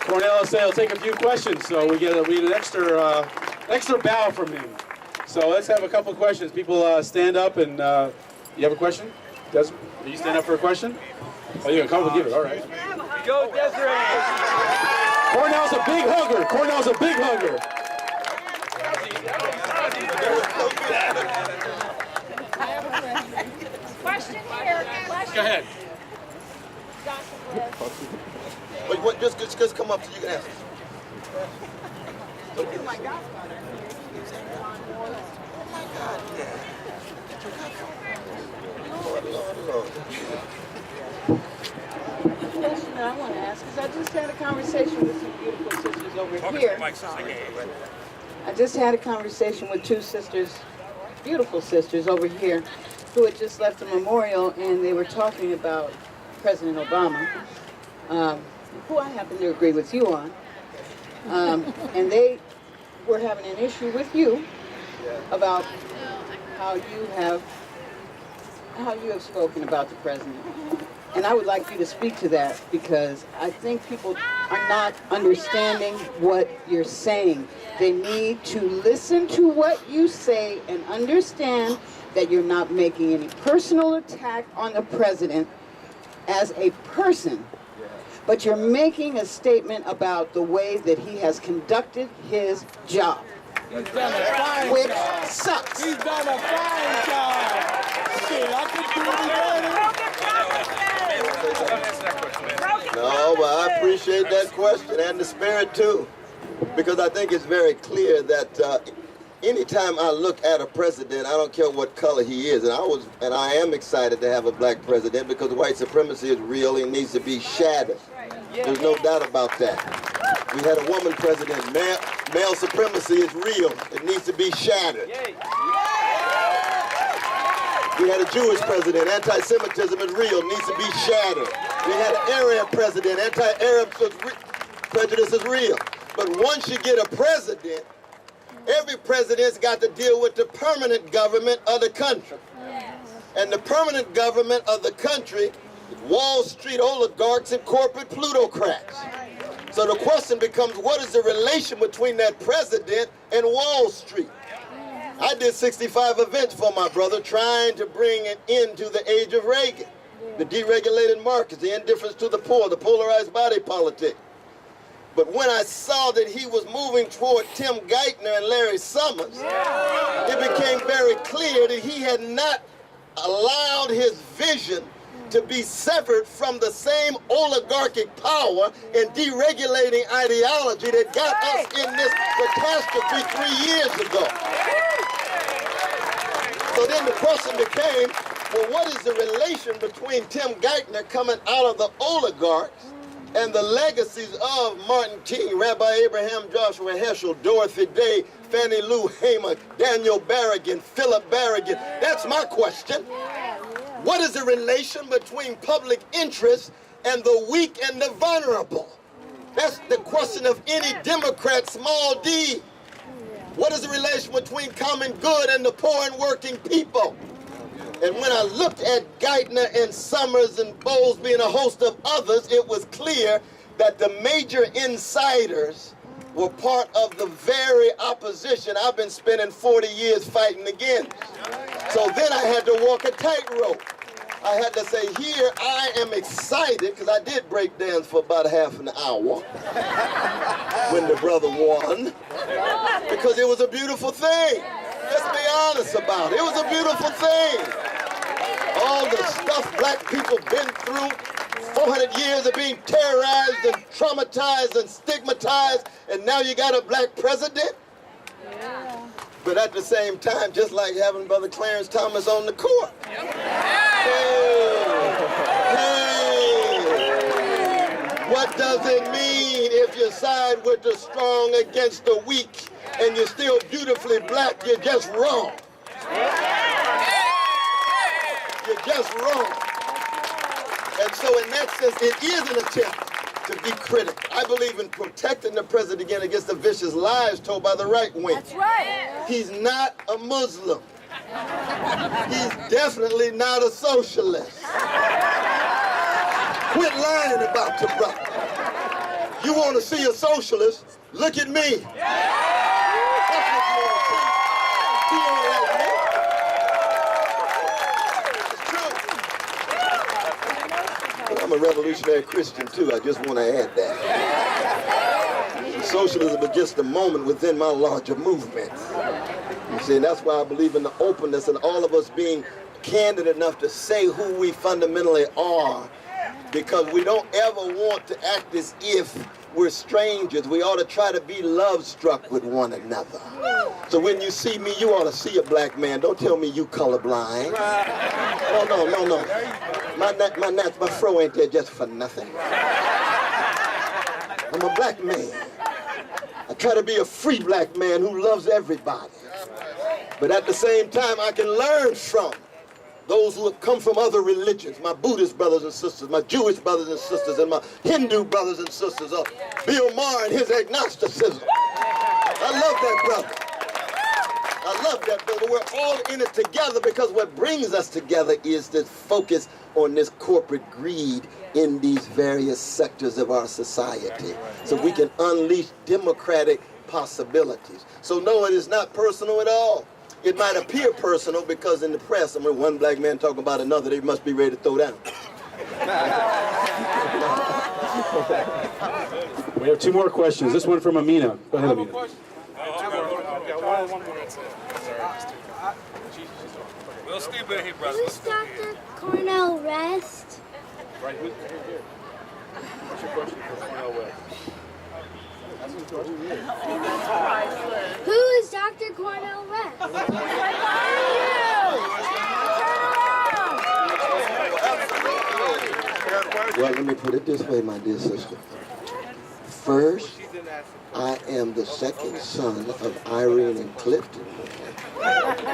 Cornel will say he'll take a few questions, so we get an extra bow from him. So let's have a couple of questions. People stand up and you have a question? Desiree? Do you stand up for a question? Oh, you're going to give it. All right. Go, Desiree! Cornel's a big hugger. Cornel's a big hugger. Question here. Question. Go ahead. Wait, what, just come up so you can ask. Oh my God. Lord. The question that I want to ask is I just had a conversation with some beautiful sisters over here. I just had a conversation with two sisters, beautiful sisters over here, who had just left a memorial, and they were talking about President Obama, who I happen to agree with you on. And they were having an issue with you about how you have spoken about the president. And I would like you to speak to that, because I think people are not understanding what you're saying. They need to listen to what you say and understand that you're not making any personal attack on the president as a person, but you're making a statement about the way that he has conducted his job, which sucks. He's done a fine job. Shit, I could do it. No, but I appreciate that question and the spirit too, because I think it's very clear that anytime I look at a president, I don't care what color he is, and I am excited to have a black president, because white supremacy is real and needs to be shattered. There's no doubt about that. We had a woman president. Male supremacy is real. It needs to be shattered. We had a Jewish president. Anti-Semitism is real. Needs to be shattered. We had an Arab president. Anti-Arab prejudice is real. But once you get a president, every president's got to deal with the permanent government of the country. And the permanent government of the country, Wall Street oligarchs and corporate plutocrats. So the question becomes, what is the relation between that president and Wall Street? I did 65 events for my brother, trying to bring an end to the age of Reagan, the deregulated markets, the indifference to the poor, the polarized body politic. But when I saw that he was moving toward Tim Geithner and Larry Summers, it became very clear that he had not allowed his vision to be severed from the same oligarchic power and deregulating ideology that got us in this catastrophe 3 years ago. So then the question became, well, what is the relation between Tim Geithner coming out of the oligarchs and the legacies of Martin King, Rabbi Abraham Joshua Heschel, Dorothy Day, Fannie Lou Hamer, Daniel Berrigan, Philip Berrigan? That's my question. What is the relation between public interest and the weak and the vulnerable? That's the question of any Democrat, small d. What is the relation between common good and the poor and working people? And when I looked at Geithner and Summers and Bowlesby and a host of others, it was clear that the major insiders were part of the very opposition I've been spending 40 years fighting against. So then I had to walk a tightrope. I had to say, here I am excited, because I did break dance for about half an hour when the brother won, because it was a beautiful thing. Let's be honest about it. It was a beautiful thing. All the stuff black people been through, 400 years of being terrorized and traumatized and stigmatized, and now you got a black president? But at the same time, just like having Brother Clarence Thomas on the court. Hey, what does it mean if you side with the strong against the weak and you're still beautifully black? You're just wrong. You're just wrong. And so in that sense, it is an attempt to be critical. I believe in protecting the president against the vicious lies told by the right wing. That's right. He's not a Muslim. He's definitely not a socialist. Quit lying about your brother. You want to see a socialist? Look at me. That's what you want to see. He ain't like me. It's true. But I'm a revolutionary Christian too. I just want to add that. Socialism is just a moment within my larger movement. You see, and that's why I believe in the openness and all of us being candid enough to say who we fundamentally are, because we don't ever want to act as if we're strangers. We ought to try to be love-struck with one another. So when you see me, you ought to see a black man. Don't tell me you colorblind. No. My fro ain't there just for nothing. I'm a black man. I try to be a free black man who loves everybody. But at the same time, I can learn from those who have come from other religions, my Buddhist brothers and sisters, my Jewish brothers and sisters, and my Hindu brothers and sisters, Bill Maher and his agnosticism. I love that brother. I love that brother. We're all in it together because what brings us together is this focus on this corporate greed in these various sectors of our society, so we can unleash democratic possibilities. So no, it is not personal at all. It might appear personal because in the press, I mean, one black man talking about another, they must be ready to throw down. We have two more questions. This one from Amina. Go ahead, Amina. We'll still be here, brother. Who's Dr. Cornel West? Right, here. What's your question for Cornel West? Who is Dr. Cornel West? Well, let me put it this way, my dear sister. First, I am the second son of Irene and Clifton,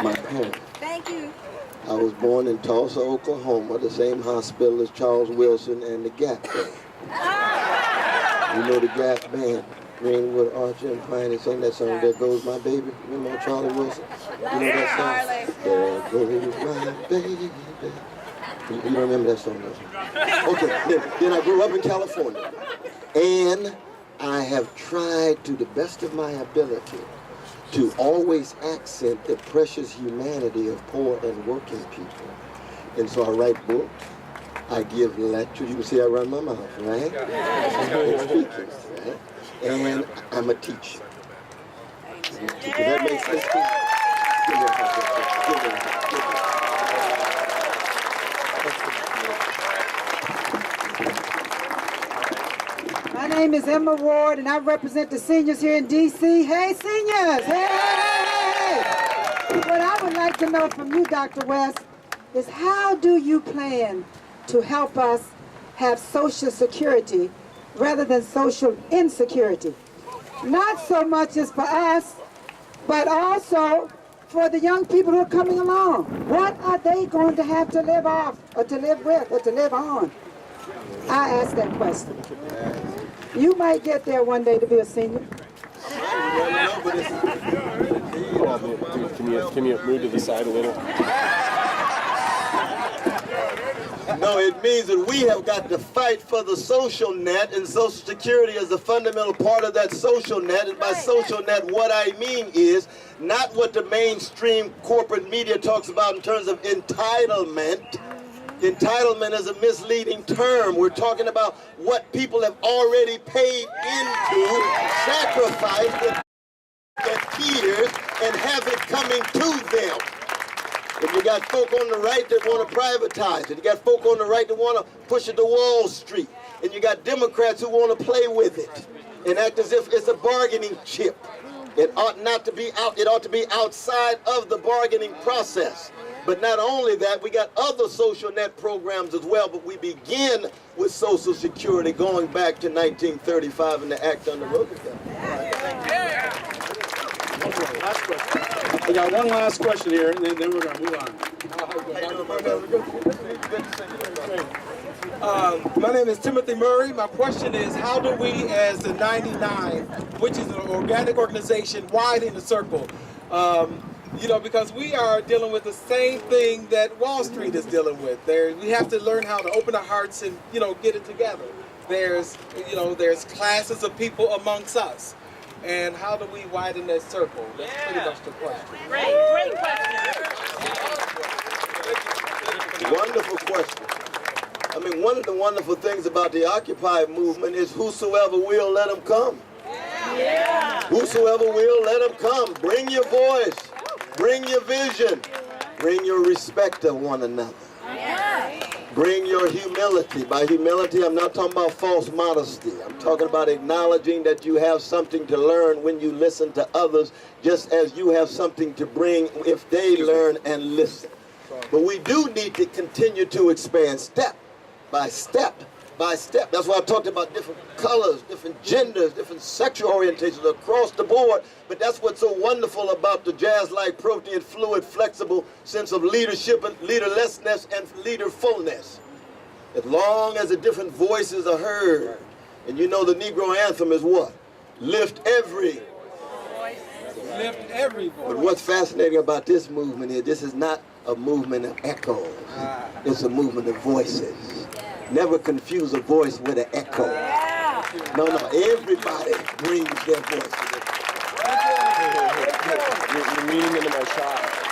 my parents. Thank you. I was born in Tulsa, Oklahoma, the same hospital as Charles Wilson and the Gap Band. You know the Gap Band, Greenwood, Archer, and Pine, they sang that song, There Goes My Baby. Remember Charlie Wilson? You know that song? There goes my baby. You don't remember that song, though? Okay, then I grew up in California. And I have tried to the best of my ability to always accent the precious humanity of poor and working people. And so I write books, I give lectures. You can see I run my mouth, right? And speaking, right? And I'm a teacher. Does that make sense to you? Give me a hand. My name is Emma Ward, and I represent the seniors here in D.C. Hey, seniors! Hey! What I would like to know from you, Dr. West, is how do you plan to help us have social security rather than social insecurity? Not so much as for us, but also for the young people who are coming along. What are they going to have to live off, or to live with, or to live on? I ask that question. You might get there one day to be a senior. Can you move to the side a little? No, it means that we have got to fight for the social net, and Social Security is a fundamental part of that social net. And by social net, what I mean is not what the mainstream corporate media talks about in terms of entitlement. Entitlement is a misleading term. We're talking about what people have already paid into, sacrificed their tears, and have it coming to them. And you got folk on the right that want to privatize it. You got folk on the right that want to push it to Wall Street. And you got Democrats who want to play with it and act as if it's a bargaining chip. It ought not to be out. It ought to be outside of the bargaining process. But not only that, we got other social net programs as well, but we begin with Social Security going back to 1935 and the Act under Roosevelt. Last question. We got one last question here, and then we're going to move on. My name is Timothy Murray. My question is, how do we, as the 99, which is an organic organization, widen the circle? You know, because we are dealing with the same thing that Wall Street is dealing with. We have to learn how to open our hearts and, you know, get it together. there's classes of people amongst us. And how do we widen that circle? That's pretty much the question. Great question. Wonderful question. I mean, one of the wonderful things about the Occupy movement is whosoever will, let them come. Yeah. Whosoever will, let them come. Bring your voice. Bring your vision. Bring your respect of one another. Bring your humility. By humility, I'm not talking about false modesty. I'm talking about acknowledging that you have something to learn when you listen to others, just as you have something to bring if they learn and listen. But we do need to continue to expand step by step by step. That's why I talked about different colors, different genders, different sexual orientations across the board. But that's what's so wonderful about the jazz-like, protein, fluid, flexible sense of leadership and leaderlessness and leaderfulness. As long as the different voices are heard, and you know the Negro anthem is what? Lift every. Lift every voice. But what's fascinating about this movement is this is not a movement of echoes. It's a movement of voices. Never confuse a voice with an echo. No, everybody brings their voice. You're reading into my shot.